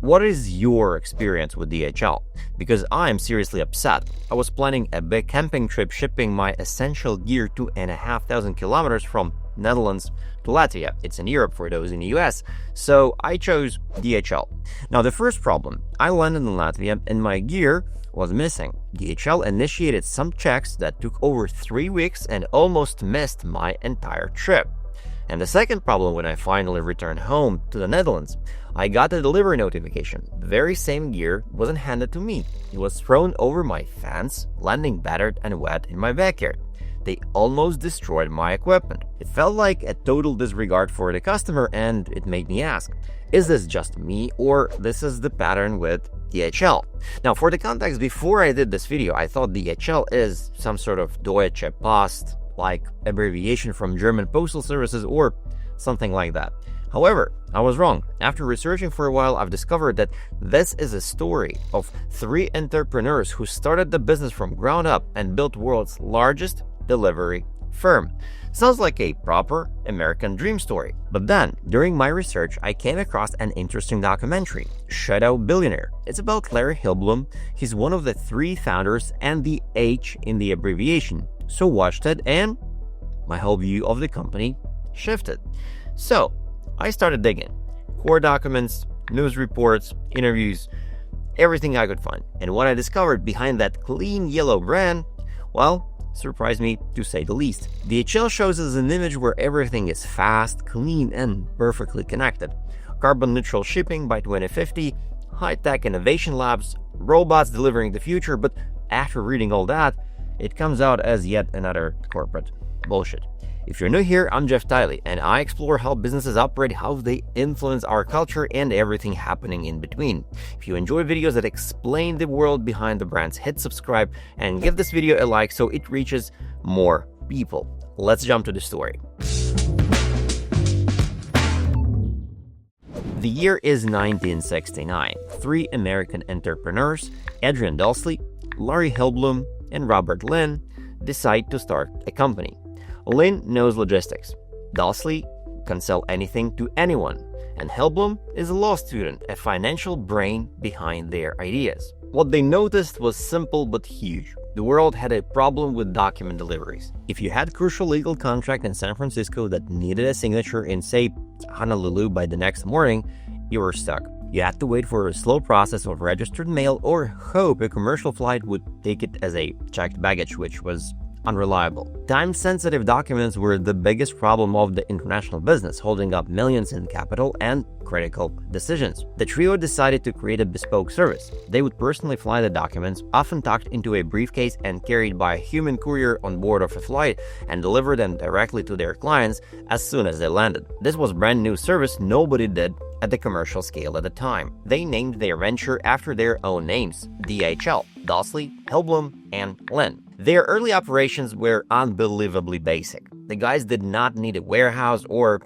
What is your experience with DHL? Because I'm seriously upset. I was planning a big camping trip shipping my essential gear 2,500 kilometers from Netherlands to Latvia. It's in Europe for those in the US, so I chose DHL. Now the first problem, I landed in Latvia and my gear was missing. DHL initiated some checks that took over 3 weeks and almost missed my entire trip. And the second problem, when I finally returned home to the Netherlands, I got a delivery notification. The very same gear wasn't handed to me. It was thrown over my fence, landing battered and wet in my backyard. They almost destroyed my equipment. It felt like a total disregard for the customer, and it made me ask, is this just me, or this is the pattern with DHL? Now, for the context, before I did this video, I thought DHL is some sort of Deutsche Post, like abbreviation from German postal services or something like that. However, I was wrong. After researching for a while, I've discovered that this is a story of 3 entrepreneurs who started the business from ground up and built world's largest delivery firm. Sounds like a proper American dream story. But then, during my research, I came across an interesting documentary, Shadow Billionaire. It's about Larry Hillblum. He's one of the 3 founders and the H in the abbreviation. So watched it and my whole view of the company shifted. So I started digging. Core documents, news reports, interviews, everything I could find. And what I discovered behind that clean yellow brand, well, surprised me to say the least. DHL shows us an image where everything is fast, clean, and perfectly connected. Carbon neutral shipping by 2050, high-tech innovation labs, robots delivering the future, but after reading all that, it comes out as yet another corporate bullshit. If you're new here, I'm Jeff Tiley, and I explore how businesses operate, how they influence our culture, and everything happening in between. If you enjoy videos that explain the world behind the brands, hit subscribe and give this video a like so it reaches more people. Let's jump to the story. The year is 1969. 3 American entrepreneurs, Adrian Dalsley, Larry Hillblum, and Robert Lynn, decide to start a company. Lynn knows logistics. Dalsley can sell anything to anyone. And Hillblum is a law student, a financial brain behind their ideas. What they noticed was simple but huge. The world had a problem with document deliveries. If you had a crucial legal contract in San Francisco that needed a signature in, say, Honolulu by the next morning, you were stuck. You had to wait for a slow process of registered mail or hope a commercial flight would take it as a checked baggage, which was unreliable. Time-sensitive documents were the biggest problem of the international business, holding up millions in capital and critical decisions. The trio decided to create a bespoke service. They would personally fly the documents, often tucked into a briefcase and carried by a human courier on board of a flight, and deliver them directly to their clients as soon as they landed. This was brand new service nobody did at the commercial scale at the time. They named their venture after their own names, DHL, Dalsley, Hillblum, and Lynn. Their early operations were unbelievably basic. The guys did not need a warehouse or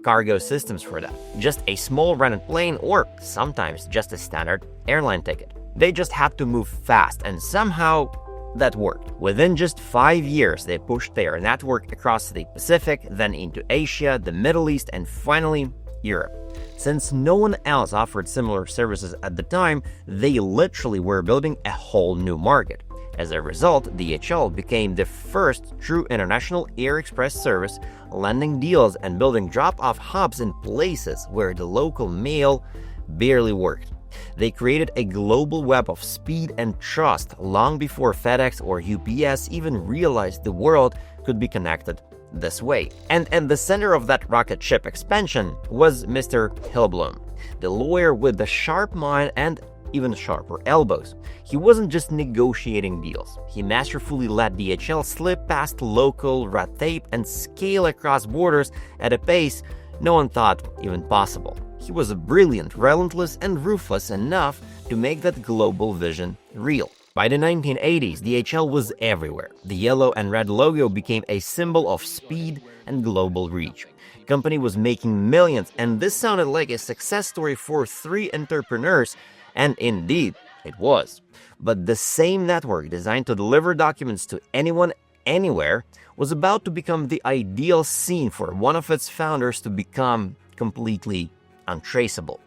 cargo systems for that. Just a small rented plane or sometimes just a standard airline ticket. They just had to move fast, and somehow that worked. Within just 5 years, they pushed their network across the Pacific, then into Asia, the Middle East, and finally Europe. Since no one else offered similar services at the time, they literally were building a whole new market. As a result, DHL became the first true international air express service, landing deals and building drop-off hubs in places where the local mail barely worked. They created a global web of speed and trust long before FedEx or UPS even realized the world could be connected this way. And at the center of that rocket ship expansion was Mr. Hillblum, the lawyer with the sharp mind and even sharper elbows. He wasn't just negotiating deals. He masterfully let DHL slip past local red tape and scale across borders at a pace no one thought even possible. He was brilliant, relentless, and ruthless enough to make that global vision real. By the 1980s, DHL was everywhere. The yellow and red logo became a symbol of speed and global reach. The company was making millions, and this sounded like a success story for 3 entrepreneurs, and indeed, it was. But the same network designed to deliver documents to anyone, anywhere, was about to become the ideal scene for one of its founders to become completely untraceable.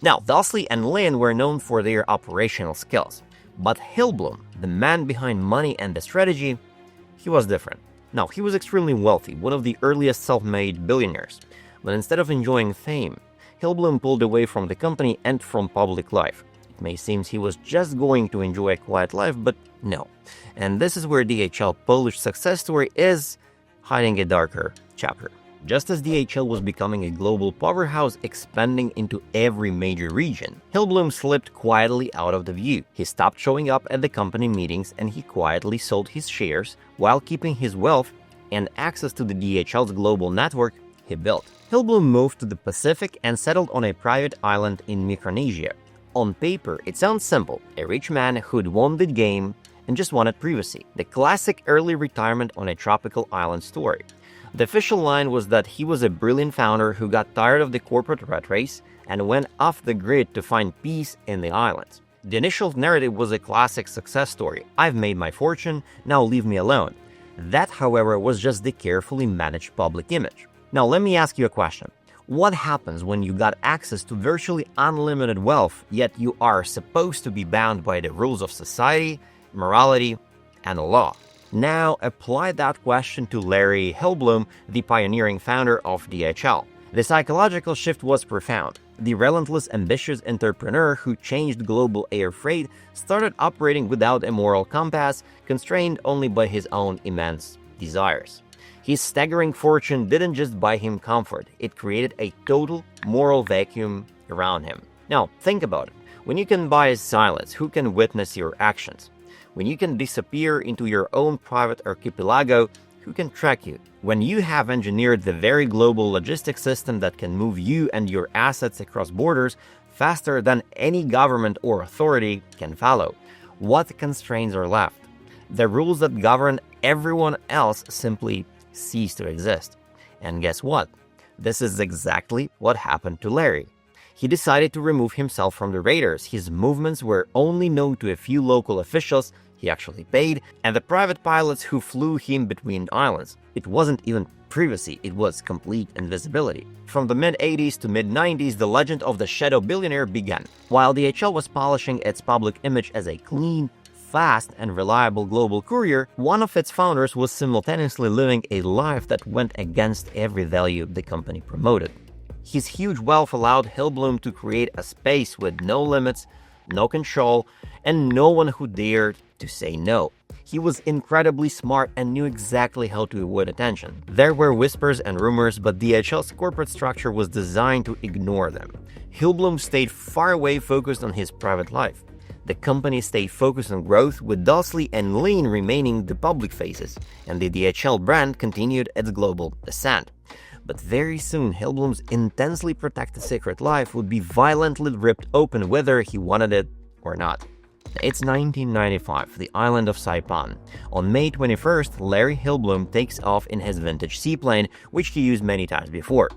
Now, Dawsley and Lynn were known for their operational skills, but Hillblom, the man behind money and the strategy, he was different. Now, he was extremely wealthy, one of the earliest self-made billionaires, but instead of enjoying fame, Hillblom pulled away from the company and from public life. It may seem he was just going to enjoy a quiet life, but no. And this is where DHL Polish success story is hiding a darker chapter. Just as DHL was becoming a global powerhouse expanding into every major region, Hillblom slipped quietly out of the view. He stopped showing up at the company meetings and he quietly sold his shares while keeping his wealth and access to the DHL's global network he built. Hillblom moved to the Pacific and settled on a private island in Micronesia. On paper, it sounds simple, a rich man who'd won the game and just wanted privacy. The classic early retirement on a tropical island story. The official line was that he was a brilliant founder who got tired of the corporate rat race and went off the grid to find peace in the islands. The initial narrative was a classic success story. I've made my fortune, now leave me alone. That, however, was just the carefully managed public image. Now let me ask you a question. What happens when you got access to virtually unlimited wealth, yet you are supposed to be bound by the rules of society, morality, and law? Now apply that question to Larry Hillblom, the pioneering founder of DHL. The psychological shift was profound. The relentless, ambitious entrepreneur who changed global air freight started operating without a moral compass, constrained only by his own immense desires. His staggering fortune didn't just buy him comfort, it created a total moral vacuum around him. Now, think about it. When you can buy silence, who can witness your actions? When you can disappear into your own private archipelago, who can track you? When you have engineered the very global logistics system that can move you and your assets across borders faster than any government or authority can follow, what constraints are left? The rules that govern everyone else simply cease to exist. And guess what? This is exactly what happened to Larry. He decided to remove himself from the radars. His movements were only known to a few local officials he actually paid, and the private pilots who flew him between islands. It wasn't even privacy, it was complete invisibility. From the mid-80s to mid-90s, the legend of the shadow billionaire began. While DHL was polishing its public image as a clean, fast, and reliable global courier, one of its founders was simultaneously living a life that went against every value the company promoted. His huge wealth allowed Hillblom to create a space with no limits, no control, and no one who dared to say no. He was incredibly smart and knew exactly how to avoid attention. There were whispers and rumors, but DHL's corporate structure was designed to ignore them. Hillblom stayed far away, focused on his private life. The company stayed focused on growth, with Dawsley and Lynn remaining the public faces, and the DHL brand continued its global ascent. But very soon, Hillblom's intensely protected secret life would be violently ripped open whether he wanted it or not. It's 1995, the island of Saipan. On May 21st, Larry Hillblom takes off in his vintage seaplane, which he used many times before.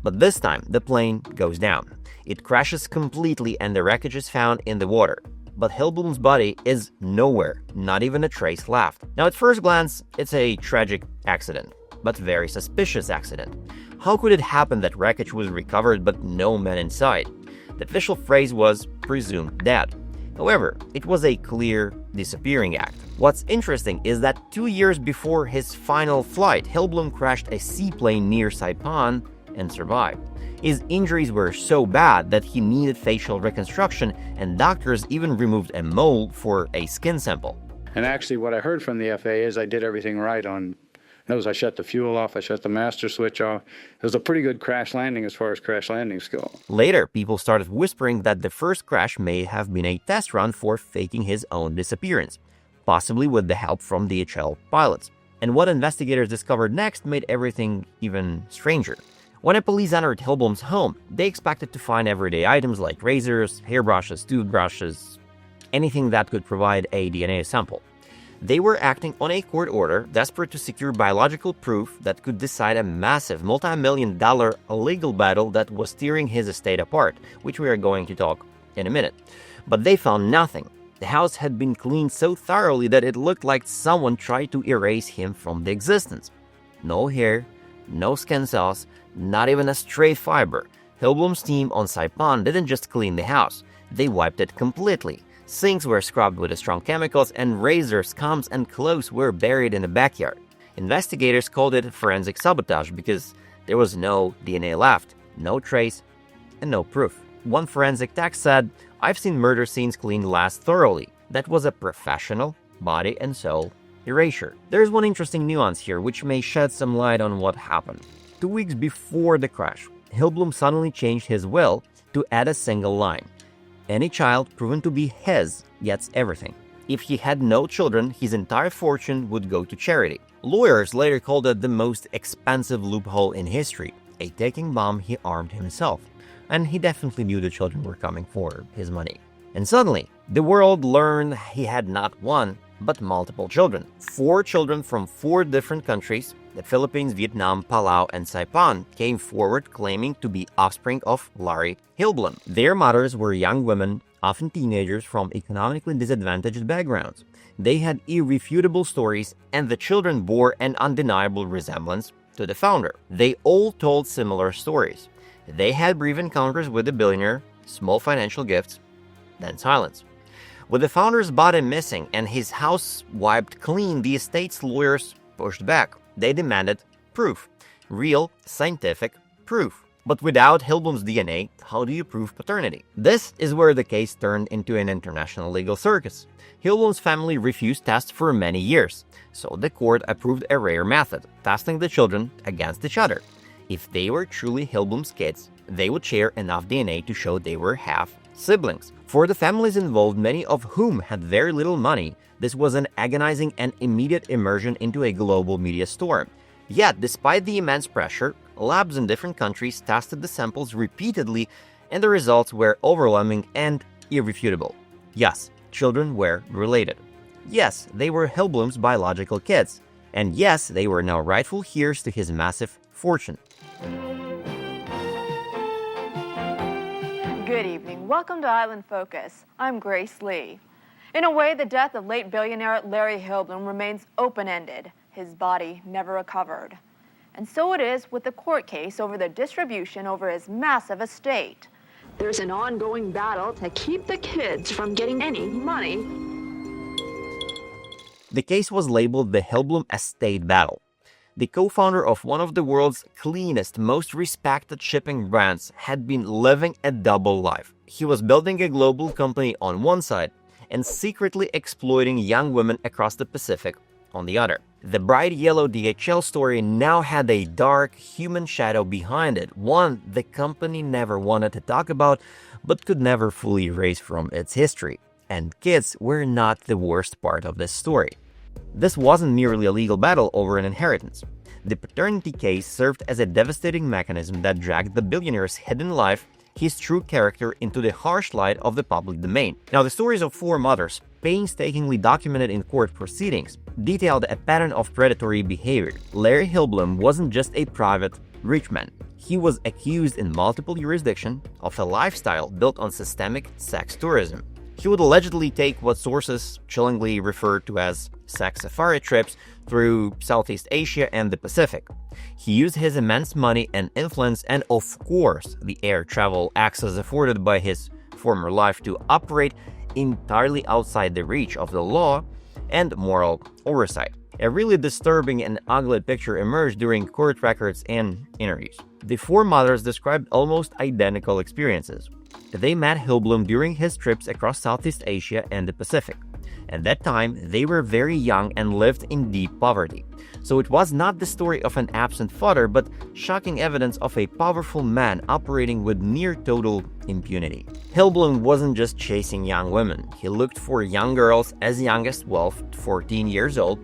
But this time, the plane goes down. It crashes completely and the wreckage is found in the water. But Hillblom's body is nowhere, not even a trace left. Now, at first glance, it's a tragic accident, but very suspicious accident. How could it happen that wreckage was recovered but no man inside? The official phrase was presumed dead. However, it was a clear disappearing act. What's interesting is that 2 years before his final flight, Hillblom crashed a seaplane near Saipan and survived. His injuries were so bad that he needed facial reconstruction, and doctors even removed a mole for a skin sample. And actually, what I heard from the FAA is I did everything right on those. I shut the fuel off, I shut the master switch off. It was a pretty good crash landing as far as crash landings go. Later, people started whispering that the first crash may have been a test run for faking his own disappearance, possibly with the help from DHL pilots. And what investigators discovered next made everything even stranger. When a police entered Hillblom's home, they expected to find everyday items like razors, hairbrushes, toothbrushes, anything that could provide a DNA sample. They were acting on a court order, desperate to secure biological proof that could decide a massive multi-million-dollar legal battle that was tearing his estate apart, which we are going to talk in a minute. But they found nothing. The house had been cleaned so thoroughly that it looked like someone tried to erase him from the existence. No hair, no skin cells, not even a stray fiber, Hillblom's team on Saipan didn't just clean the house, they wiped it completely. Sinks were scrubbed with strong chemicals, and razors, combs, and clothes were buried in the backyard. Investigators called it forensic sabotage because there was no DNA left, no trace, and no proof. One forensic tech said, "I've seen murder scenes cleaned last thoroughly. That was a professional body and soul erasure." There's one interesting nuance here which may shed some light on what happened. 2 weeks before the crash, Hillblom suddenly changed his will to add a single line. Any child proven to be his gets everything. If he had no children, his entire fortune would go to charity. Lawyers later called it the most expensive loophole in history, a ticking bomb he armed himself. And he definitely knew the children were coming for his money. And suddenly, the world learned he had not one, but multiple children. 4 children from 4 different countries, the Philippines, Vietnam, Palau, and Saipan, came forward claiming to be offspring of Larry Hillblom. Their mothers were young women, often teenagers from economically disadvantaged backgrounds. They had irrefutable stories, and the children bore an undeniable resemblance to the founder. They all told similar stories. They had brief encounters with the billionaire, small financial gifts, then silence. With the founder's body missing and his house wiped clean, the estate's lawyers pushed back. They demanded proof. Real, scientific proof. But without Hillblom's DNA, how do you prove paternity? This is where the case turned into an international legal circus. Hillblom's family refused tests for many years, so the court approved a rare method, testing the children against each other. If they were truly Hillblom's kids, they would share enough DNA to show they were half-siblings. For the families involved, many of whom had very little money, this was an agonizing and immediate immersion into a global media storm. Yet, despite the immense pressure, labs in different countries tested the samples repeatedly, and the results were overwhelming and irrefutable. Yes, children were related. Yes, they were Hillblom's biological kids. And yes, they were now rightful heirs to his massive fortune. Good evening. Welcome to Island Focus. I'm Grace Lee. In a way, the death of late billionaire Larry Hillblom remains open-ended. His body never recovered. And so it is with the court case over the distribution over his massive estate. There's an ongoing battle to keep the kids from getting any money. The case was labeled the Hillblom Estate Battle. The co-founder of one of the world's cleanest, most respected shipping brands had been living a double life. He was building a global company on one side and secretly exploiting young women across the Pacific on the other. The bright yellow DHL story now had a dark human shadow behind it, one the company never wanted to talk about but could never fully erase from its history. And kids were not the worst part of this story. This wasn't merely a legal battle over an inheritance. The paternity case served as a devastating mechanism that dragged the billionaire's hidden life, his true character, into the harsh light of the public domain. Now, the stories of 4 mothers, painstakingly documented in court proceedings, detailed a pattern of predatory behavior. Larry Hillblom wasn't just a private rich man. He was accused in multiple jurisdictions of a lifestyle built on systemic sex tourism. He would allegedly take what sources chillingly referred to as sex safari trips through Southeast Asia and the Pacific. He used his immense money and influence and, of course, the air travel access afforded by his former life to operate entirely outside the reach of the law and moral oversight. A really disturbing and ugly picture emerged during court records and interviews. The 4 mothers described almost identical experiences. They met Hillblom during his trips across Southeast Asia and the Pacific. At that time, they were very young and lived in deep poverty. So it was not the story of an absent father, but shocking evidence of a powerful man operating with near total impunity. Hillblom wasn't just chasing young women. He looked for young girls as young as 12 to 14 years old,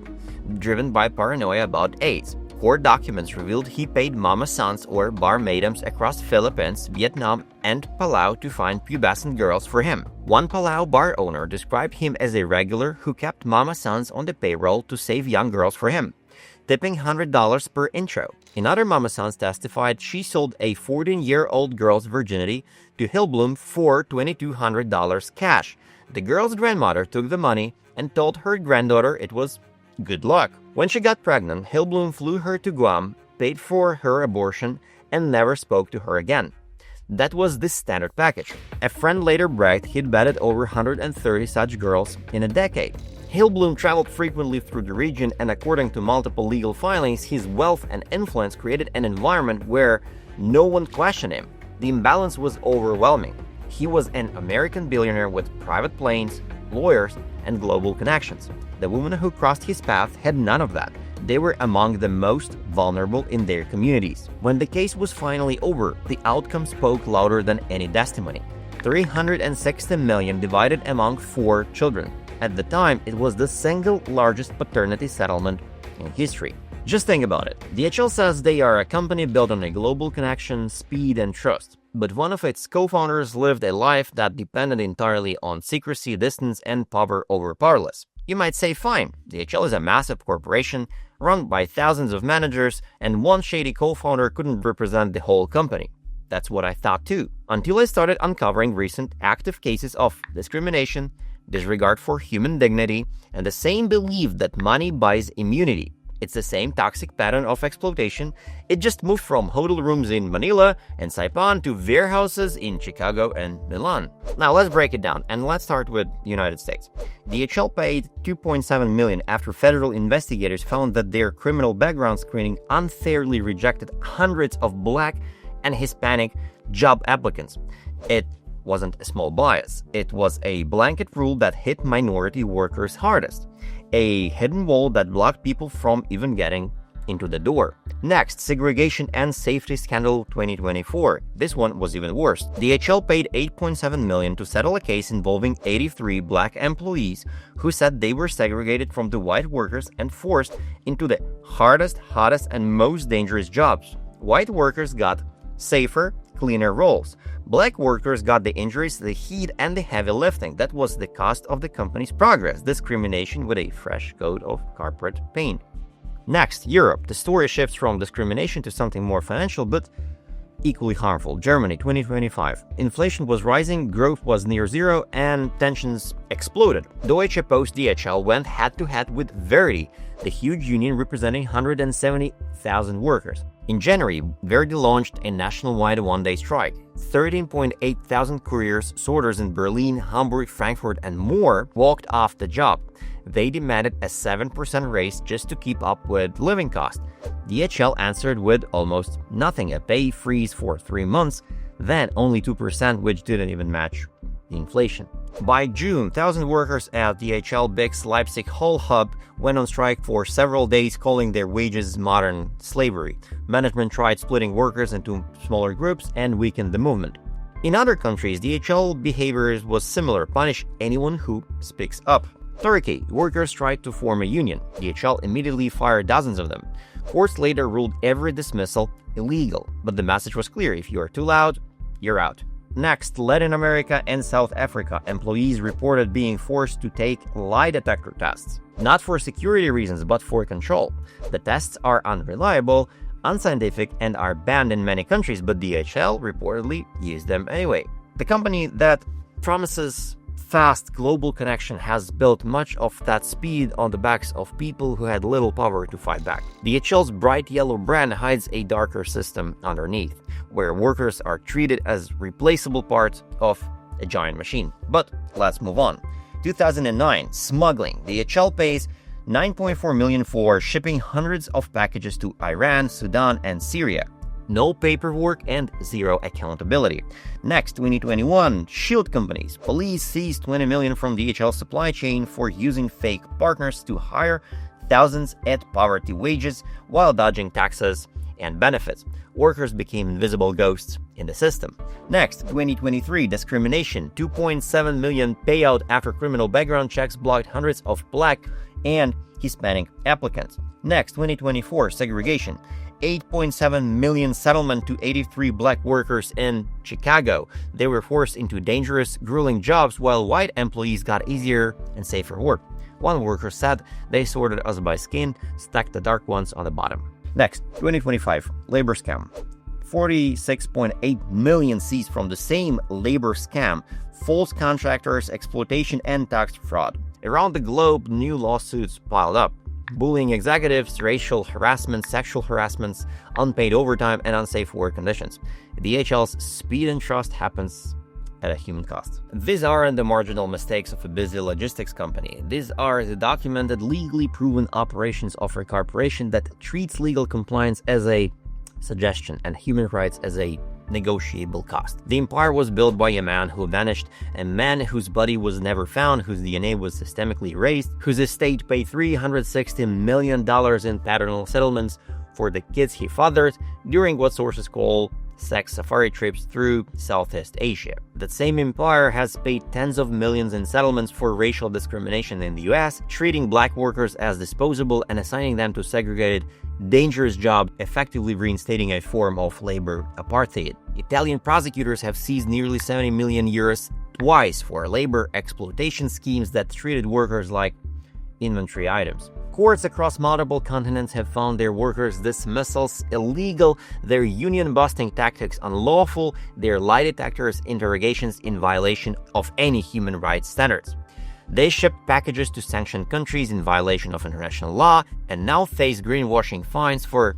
driven by paranoia about AIDS. Court documents revealed he paid mama sons or barmaidens across Philippines, Vietnam, and Palau to find pubescent girls for him. One Palau bar owner described him as a regular who kept mama sons on the payroll to save young girls for him, tipping $100 per intro. Another mama sons testified she sold a 14-year-old girl's virginity to Hillblom for $2,200 cash. The girl's grandmother took the money and told her granddaughter it was good luck. When she got pregnant, Hillblom flew her to Guam, paid for her abortion, and never spoke to her again. That was the standard package. A friend later bragged he'd vetted over 130 such girls in a decade. Hillblum traveled frequently through the region, and according to multiple legal filings, his wealth and influence created an environment where no one questioned him. The imbalance was overwhelming. He was an American billionaire with private planes, lawyers, and global connections. The women who crossed his path had none of that. They were among the most vulnerable in their communities. When the case was finally over, the outcome spoke louder than any testimony. $360 million divided among 4 children. At the time, it was the single largest paternity settlement in history. Just think about it. DHL says they are a company built on a global connection, speed, and trust. But one of its co-founders lived a life that depended entirely on secrecy, distance, and power over powerless. You might say, fine, DHL is a massive corporation run by thousands of managers, and one shady co-founder couldn't represent the whole company. That's what I thought too, until I started uncovering recent active cases of discrimination, disregard for human dignity, and the same belief that money buys immunity. It's the same toxic pattern of exploitation. It just moved from hotel rooms in Manila and Saipan to warehouses in Chicago and Milan. Now let's break it down, and let's start with the United States. DHL paid $2.7 million after federal investigators found that their criminal background screening unfairly rejected hundreds of Black and Hispanic job applicants. It wasn't a small bias. It was a blanket rule that hit minority workers hardest. A hidden wall that blocked people from even getting into the door. Next, segregation and safety scandal 2024. This one was even worse. DHL paid $8.7 million to settle a case involving 83 Black employees who said they were segregated from the white workers and forced into the hardest, hottest, and most dangerous jobs. White workers got safer, cleaner roles. Black workers got the injuries, the heat, and the heavy lifting. That was the cost of the company's progress. Discrimination with a fresh coat of corporate paint. Next, Europe. The story shifts from discrimination to something more financial, but equally harmful. Germany, 2025. Inflation was rising, growth was near zero, and tensions exploded. Deutsche Post DHL went head-to-head with Verdi, the huge union representing 170,000 workers. In January, Verdi launched a nationwide one-day strike. 13.8 thousand couriers, sorters in Berlin, Hamburg, Frankfurt, and more walked off the job. They demanded a 7% raise just to keep up with living costs. DHL answered with almost nothing, a pay freeze for 3 months, then only 2%, which didn't even match the inflation. By June, 1,000 workers at DHL Big's Leipzig Hull hub went on strike for several days, calling their wages modern slavery. Management tried splitting workers into smaller groups and weakened the movement. In other countries, DHL behavior was similar: punish anyone who speaks up. Turkey, workers tried to form a union. DHL immediately fired dozens of them. Courts later ruled every dismissal illegal, but the message was clear: if you are too loud, you're out. Next, Latin America and South Africa. Employees reported being forced to take lie detector tests. Not for security reasons, but for control. The tests are unreliable, unscientific, and are banned in many countries, but DHL reportedly used them anyway. The company that promises fast global connection has built much of that speed on the backs of people who had little power to fight back. DHL's bright yellow brand hides a darker system underneath, where workers are treated as replaceable parts of a giant machine. But let's move on. 2009, smuggling. DHL pays $9.4 million for shipping hundreds of packages to Iran, Sudan, and Syria. No paperwork and zero accountability. Next, 2021, shield companies. Police seized $20 million from DHL supply chain for using fake partners to hire thousands at poverty wages while dodging taxes and benefits. Workers became invisible ghosts in the system. Next, 2023, discrimination. $2.7 million payout after criminal background checks blocked hundreds of Black and Hispanic applicants. Next, 2024, segregation. $8.7 million settlement to 83 Black workers in Chicago. They were forced into dangerous, grueling jobs while white employees got easier and safer work. One worker said they sorted us by skin, stacked the dark ones on the bottom. Next, 2025, labor scam. 46.8 million seized from the same labor scam, false contractors, exploitation, and tax fraud. Around the globe, new lawsuits piled up. bullying executives, racial harassment, sexual harassments, unpaid overtime, and unsafe work conditions. DHL's speed and trust happens at a human cost. These aren't the marginal mistakes of a busy logistics company. These are the documented, legally proven operations of a corporation that treats legal compliance as a suggestion and human rights as a negotiable cost. The empire was built by a man who vanished, a man whose body was never found, whose DNA was systemically erased, whose estate paid $360 million in paternal settlements for the kids he fathered during what sources call sex safari trips through Southeast Asia. That same empire has paid tens of millions in settlements for racial discrimination in the US, treating black workers as disposable and assigning them to segregated, dangerous jobs, effectively reinstating a form of labor apartheid. Italian prosecutors have seized nearly 70 million euros twice for labor exploitation schemes that treated workers like inventory items. Courts across multiple continents have found their workers' dismissals illegal, their union-busting tactics unlawful, their lie detectors interrogations in violation of any human rights standards. They shipped packages to sanctioned countries in violation of international law and now face greenwashing fines for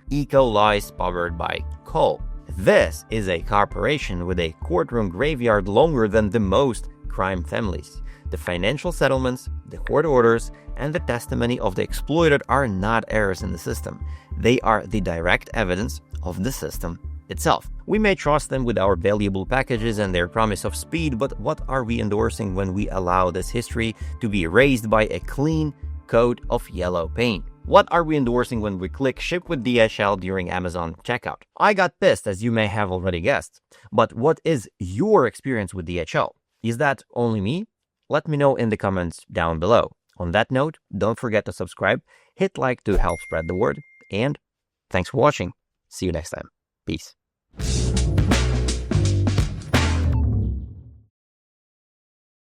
eco-lies powered by coal. This is a corporation with a courtroom graveyard longer than the most crime families. The financial settlements, the court orders, and the testimony of the exploited are not errors in the system. They are the direct evidence of the system itself. We may trust them with our valuable packages and their promise of speed, but what are we endorsing when we allow this history to be erased by a clean coat of yellow paint? What are we endorsing when we click ship with DHL during Amazon checkout? I got pissed, as you may have already guessed. But what is your experience with DHL? Is that only me? Let me know in the comments down below. On that note, don't forget to subscribe, hit like to help spread the word, and thanks for watching. See you next time. Peace.